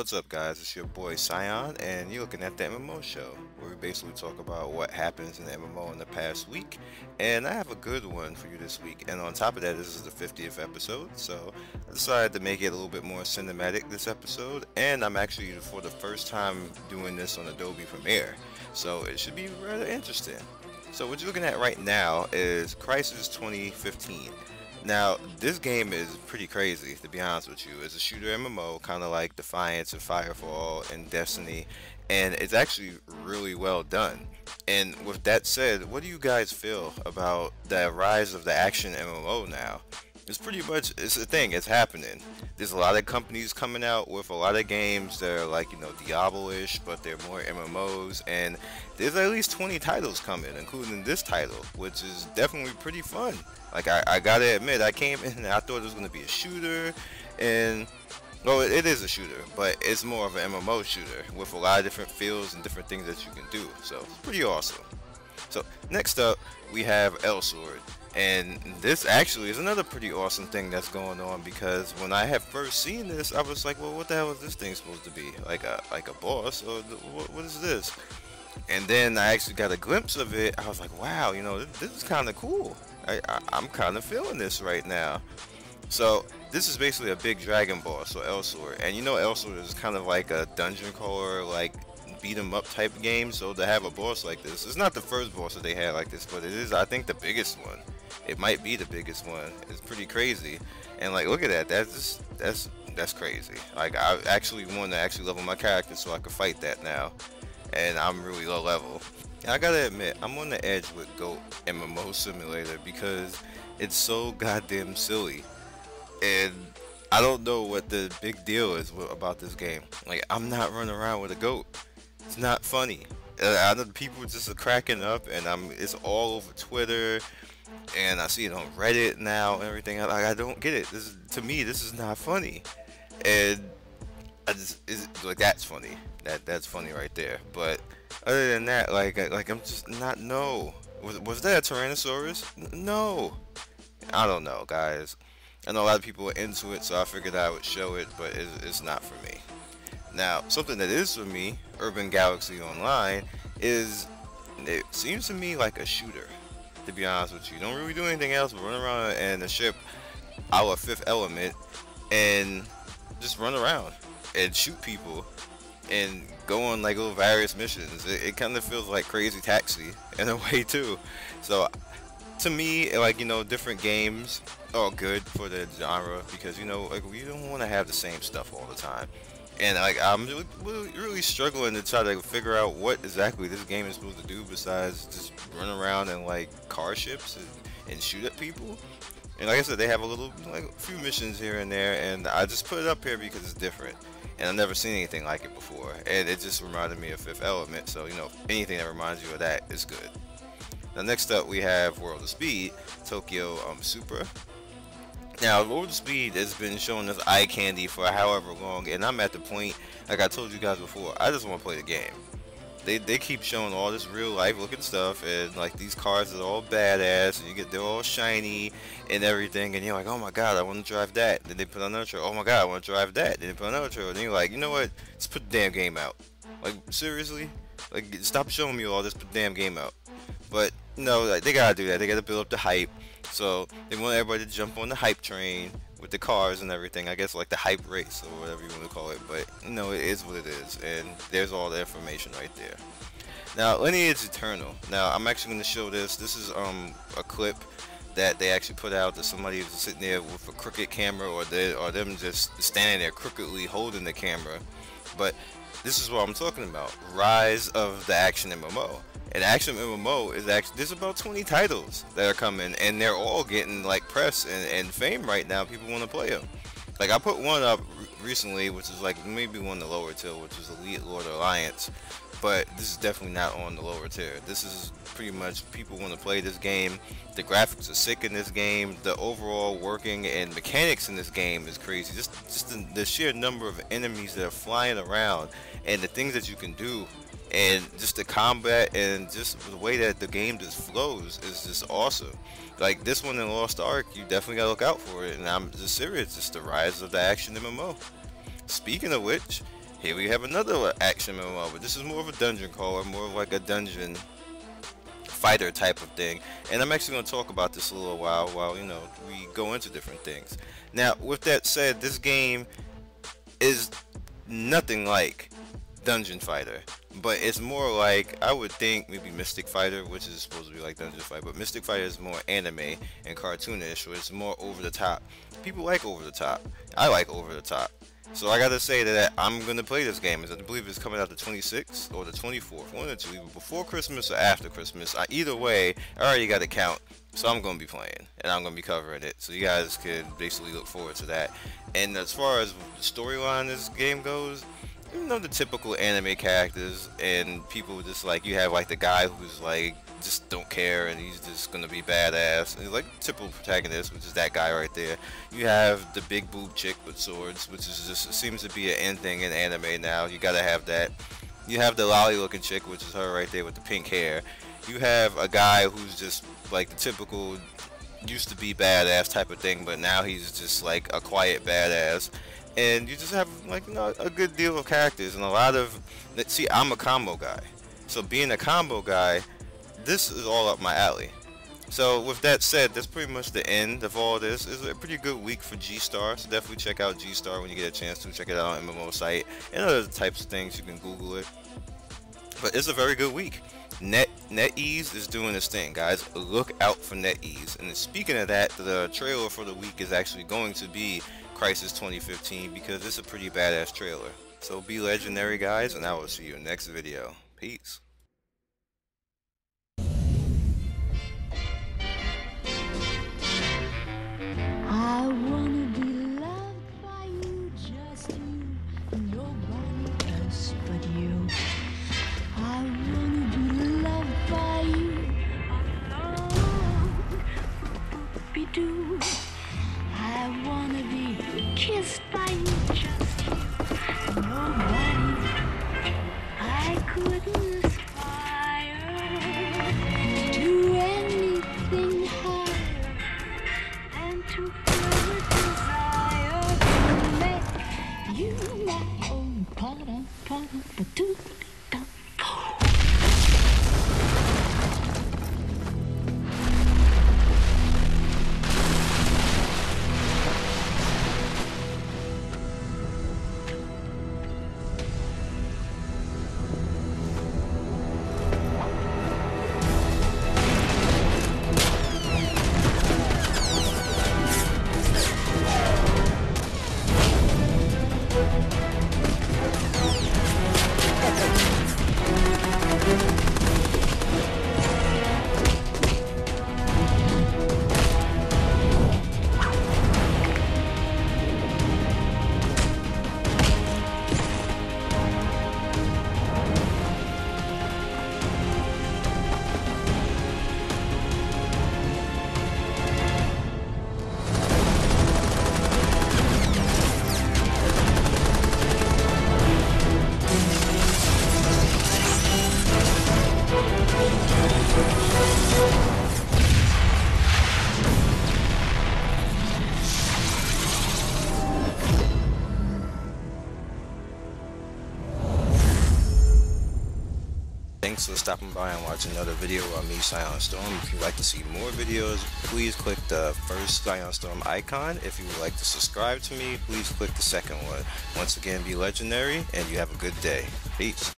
What's up, guys? It's your boy Scion, and you're looking at the MMO show, where we basically talk about what happens in the MMO in the past week. And I have a good one for you this week. And on top of that, this is the 50th episode, so I decided to make it a little bit more cinematic this episode. And I'm actually, for the first time, doing this on Adobe Premiere, so it should be rather interesting. So what you're looking at right now is Crysis 2015. Now, this game is pretty crazy, to be honest with you. It's a shooter MMO, kind of like Defiance and Firefall and Destiny, and it's actually really well done. And with that said, what do you guys feel about the rise of the action MMO now? It's pretty much, it's a thing, it's happening. There's a lot of companies coming out with a lot of games that are like, Diablo-ish, but they're more MMOs, and there's at least 20 titles coming, including this title, which is definitely pretty fun. Like, I gotta admit, I came in and I thought it was gonna be a shooter, and, well, it is a shooter, but it's more of an MMO shooter, with a lot of different feels and different things that you can do, so it's pretty awesome. So, next up, we have Elsword. And this actually is another pretty awesome thing that's going on, because when I had first seen this, I was like, well, what the hell is this thing supposed to be? Like a boss? Or what is this? And then I actually got a glimpse of it. I was like, wow, this is kind of cool. I'm kind of feeling this right now. So this is basically a big dragon boss, so Elsword. And Elsword is kind of like a dungeon crawler, like beat 'em up type game. So to have a boss like this, it's not the first boss that they had like this, but it is, I think, the biggest one. It might be the biggest one. It's pretty crazy. And like, look at that. That's crazy. Like, I actually want to actually level my character so I can fight that now. And I'm really low level. And I gotta admit, I'm on the edge with GOAT MMO Simulator because it's so goddamn silly. And I don't know what the big deal is about this game. Like, I'm not running around with a goat. It's not funny. I know people just are cracking up, and it's all over Twitter. And I see it on Reddit now and everything. I don't get it. To me, this is not funny. And like, that's funny. That's funny right there. But other than that, like I'm just not. No. Was that a Tyrannosaurus? No. I don't know, guys. I know a lot of people are into it, so I figured I would show it, but it's not for me. Now, something that is for me, Urban Galaxy Online, it seems to me like a shooter. To be honest with you, don't really do anything else but run around in a ship, our Fifth Element, and just run around and shoot people and go on like little various missions. It kind of feels like Crazy Taxi in a way too. So to me, like, different games are good for the genre, because like, we don't want to have the same stuff all the time. And like, I'm really struggling to try to figure out what exactly this game is supposed to do besides just run around and like car ships and shoot at people. And like I said, they have a few missions here and there, and I just put it up here because it's different. And I've never seen anything like it before, and it just reminded me of Fifth Element. So anything that reminds you of that is good. Now next up, we have World of Speed, Tokyo Super. Now, World of Speed has been showing us eye candy for however long, and I'm at the point, like I told you guys before, I just want to play the game. They keep showing all this real life looking stuff, and like, these cars are all badass, and they're all shiny and everything, and you're like, oh my god, I want to drive that. Then they put another trailer, oh my god, I want to drive that. Then they put another trailer, and you're like, you know what? Let's put the damn game out. Like, seriously? Like, stop showing me all this, put the damn game out. But no, like, they gotta do that. They gotta build up the hype. So they want everybody to jump on the hype train with the cars and everything. I guess like the hype race or whatever you want to call it. But it is what it is, and there's all the information right there. Now, Lineage Eternal. Now, I'm actually going to show this. This is a clip that they actually put out, that somebody was sitting there with a crooked camera, or them just standing there crookedly holding the camera. But this is what I'm talking about. Rise of the action MMO. And action MMO is actually, there's about 20 titles that are coming, and they're all getting like press and fame right now. People want to play them. Like, I put one up recently, which is like maybe one of the lower tier, which is Elite Lord Alliance. But this is definitely not on the lower tier. This is pretty much, people want to play this game. The graphics are sick in this game. The overall working and mechanics in this game is crazy. Just the sheer number of enemies that are flying around, and the things that you can do, and just the combat, and just the way that the game just flows is just awesome. Like, this one in Lost Ark, you definitely gotta look out for it, and I'm just serious. It's the rise of the action MMO. Speaking of which, Here we have another action MMO, but this is more of a dungeon crawler, more of like a dungeon fighter type of thing. And I'm actually going to talk about this a little while you know, we go into different things. Now, with that said, this game is nothing like Dungeon Fighter, but it's more like, I would think, maybe Mystic Fighter, which is supposed to be like Dungeon Fighter, but Mystic Fighter is more anime and cartoonish, where it's more over the top. People like over the top. I like over the top. So I gotta say that I'm gonna play this game. I believe it's coming out the 26th or the 24th, one or two, either before Christmas or after Christmas. Either way, I already got a count, so I'm gonna be playing and I'm gonna be covering it. So you guys could basically look forward to that. And as far as the storyline of this game goes, you know, the typical anime characters and people just like, you have like the guy who's like just don't care and he's just gonna be badass, and he's like typical protagonist, which is that guy right there. You have the big boob chick with swords, which is just, it seems to be an end thing in anime now. You gotta have that. You have the lolly looking chick, which is her right there with the pink hair. You have a guy who's just like the typical used to be badass type of thing, but now he's just like a quiet badass. And you just have, like, you know, a good deal of characters and a lot of, see, I'm a combo guy, so being a combo guy, this is all up my alley. So with that said, that's pretty much the end of all this. It's a pretty good week for G-Star, so definitely check out G-Star when you get a chance to. Check it out on MMO site and other types of things. You can Google it, but it's a very good week. NetEase is doing this thing, guys. Look out for NetEase. And speaking of that, the trailer for the week is actually going to be Crysis 2015, because it's a pretty badass trailer. So be legendary, guys, and I will see you in the next video. Peace. I wanna be loved by you, just you, nobody else but you. I wanna be loved by you, be-do. I wanna be kissed by you, just you, nobody. I couldn't aspire to anything higher than to feel a desire to make you my own. Thanks for stopping by and watching another video on me, Scion Storm. If you'd like to see more videos, please click the first Scion Storm icon. If you would like to subscribe to me, please click the second one. Once again, be legendary, and you have a good day. Peace.